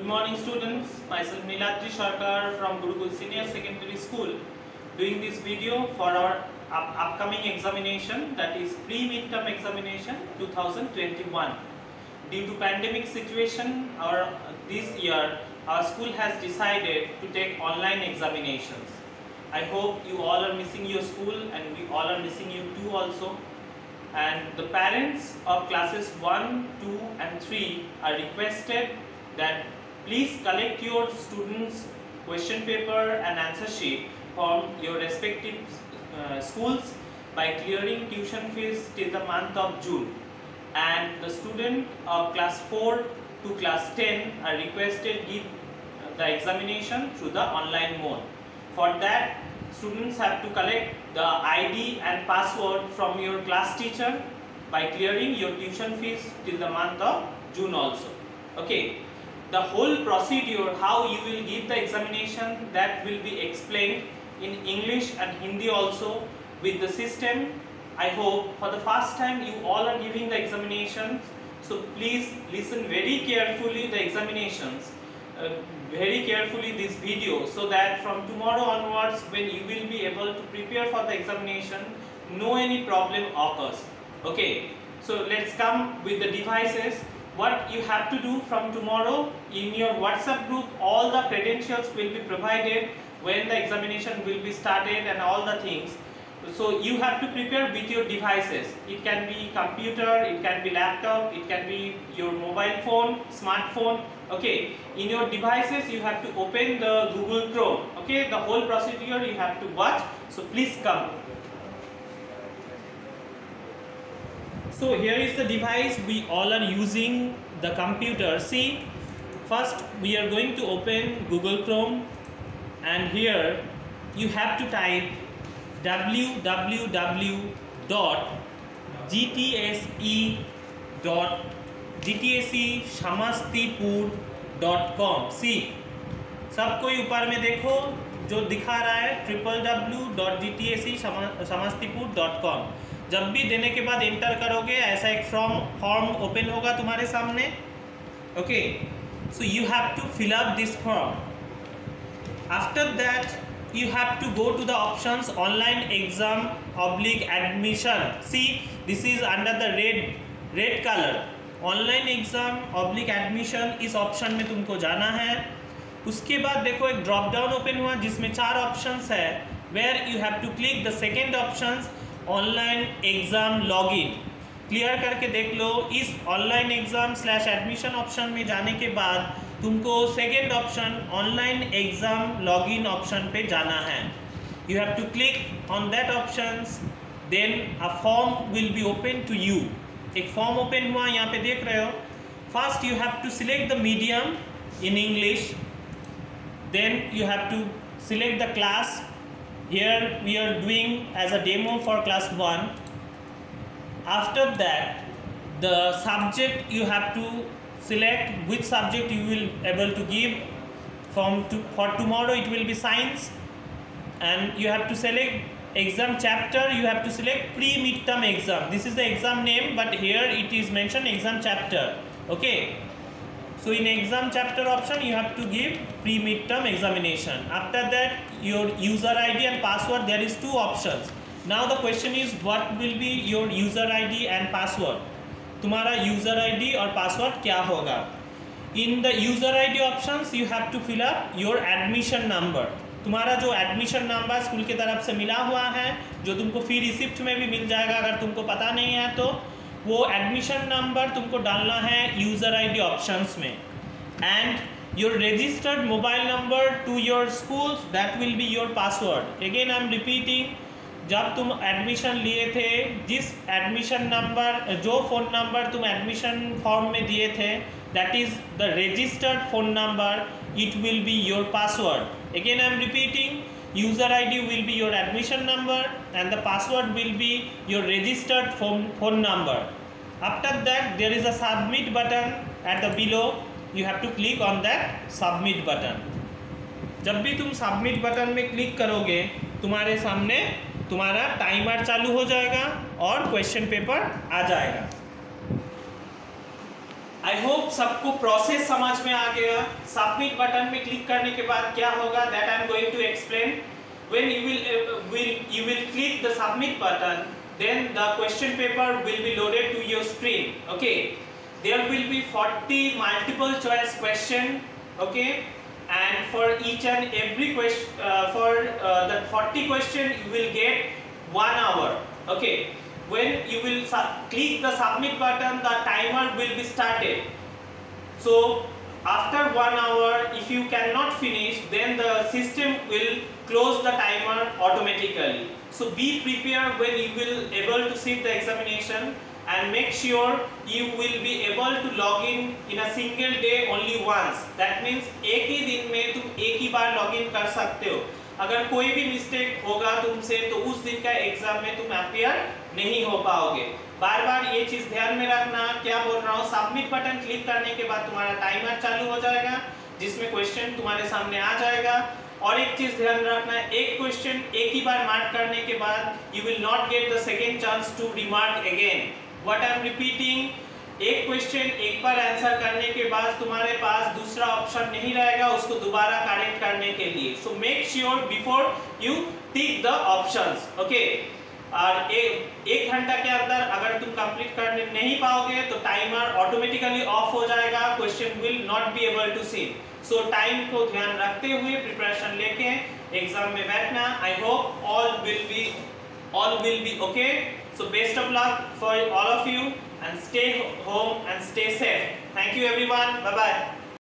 Good morning students, myself Niladri Sarkar from Gurukul Senior Secondary School doing this video for our upcoming examination, that is pre-midterm examination 2021. Due to pandemic situation, this year our school has decided to take online examinations. I hope you all are missing your school and we all are missing you too also. And the parents of classes 1, 2 and 3 are requested that please collect your students' question paper and answer sheet from your respective schools by clearing tuition fees till the month of June. And the student of class 4 to class 10 are requested give the examination through the online mode. For that, students have to collect the ID and password from your class teacher by clearing your tuition fees till the month of June also. Okay, the whole procedure, how you will give the examination, that will be explained in English and Hindi also with the system. I hope for the first time you all are giving the examinations, so please listen very carefully the examinations. Very carefully this video, so that from tomorrow onwards when you will be able to prepare for the examination, no any problem occurs. Okay, so let's come with the devices. What you have to do from tomorrow, in your WhatsApp group all the credentials will be provided when the examination will be started and all the things. So you have to prepare with your devices. It can be computer, it can be laptop, it can be your mobile phone, smartphone. Okay, in your devices you have to open the Google Chrome. Okay, the whole procedure you have to watch. So please come. So here is the device we all are using, the computer. See, first we are going to open Google Chrome, and here you have to type www.gtseshamastipur.com. सी सब कोई ऊपर में देखो जो दिखा रहा है www.gtseshamastipur.com. जब भी देने के बाद एंटर करोगे ऐसा एक फॉर्म ओपन होगा तुम्हारे सामने. Okay, so you have to fill up this form. After that you have to go to the options online exam / admission. See, this is under the red color. Online exam / admission इस option में तुमको जाना है. उसके बाद देखो एक drop down open हुआ जिसमें 4 ऑप्शंस है. where you have to click the second options online exam login. Clear करके देख लो. इस ऑनलाइन एग्जाम / एडमिशन ऑप्शन में जाने के बाद तुमको second option online exam login option पे जाना है. You have to click on that options. Then a form will be open to you. एक फॉर्म ओपन हुआ, यहाँ पे देख रहे हो. First you have to select the medium in English. Then you have to select the class. Here we are doing as a demo for class 1. After that the subject you have to select which subject you will able to give. For tomorrow it will be science, and you have to select exam chapter. You have to select pre-midterm exam. This is the exam name, but here it is mentioned exam chapter. Okay, so in exam chapter option you have to give pre-midterm examination. After that your user ID and password, there is 2 options. Now the question is, what will be your user ID and password? तुम्हारा user ID और password क्या होगा. In the user ID options you have to fill up your admission number. तुम्हारा जो admission number school की तरफ से मिला हुआ है, जो तुमको फी रिसिप्ट में भी मिल जाएगा अगर तुमको पता नहीं है तो, वो एडमिशन नंबर तुमको डालना है यूज़र आईडी ऑप्शंस में. And your registered mobile number two your schools, that will be your password. Again I am repeating, जब तुम एडमिशन लिए थे, जिस एडमिशन नंबर, जो फ़ोन नंबर तुम एडमिशन फॉर्म में दिए थे, that is the registered phone number. It will be your password. Again I am repeating, user ID will be your admission number and the password will be your registered phone number. After that there is a submit button at the below. You have to click on that submit button. जब भी तुम submit button में click करोगे, तुम्हारे सामने तुम्हारा timer चालू हो जाएगा और क्वेश्चन पेपर आ जाएगा. आई होप सबको प्रोसेस समझ में आ गया। सबमिट बटन में क्लिक करने के बाद क्या होगा that I am going to explain. When you will click the submit button, then the question paper will be loaded to your screen. Okay, there will be 40 multiple choice question. Okay, and for each and every question, for the 40 question you will get 1 hour. Okay, when you will click the submit button, the timer will be started. So after 1 hour, if you cannot finish, then the system will close the timer automatically. So be prepared when you will able to sit the examination, and make sure you will be able to log in a single day only once. That means एक ही दिन में तुम एक ही बार log in कर सकते हो। अगर कोई भी मिस्टेक होगा तुमसे तो उस दिन का एग्जाम में तुम अपीयर नहीं हो पाओगे। बार बार ये चीज ध्यान में रखना। क्या बोल रहा हूँ, सबमिट बटन क्लिक करने के बाद तुम्हारा टाइमर चालू हो जाएगा जिसमें क्वेश्चन तुम्हारे सामने आ जाएगा। और एक चीज ध्यान रखना, एक क्वेश्चन एक ही बार मार्क करने के बाद you will not get the second chance to remark again. What I am repeating, एक क्वेश्चन एक बार आंसर करने के बाद तुम्हारे पास दूसरा ऑप्शन नहीं रहेगा उसको दोबारा करेक्ट करने के लिए। So make sure before you tick the options. Okay, और एक घंटा के अंदर अगर तुम कंप्लीट करने नहीं पाओगे तो टाइमर ऑटोमेटिकली ऑफ हो जाएगा, question will not be able to see. So time को ध्यान रखते हुए प्रिपरेशन लेके एग्जाम में बैठना। I hope all will be okay. So best of luck for all of you, and stay home and stay safe. Thank you everyone. Bye bye.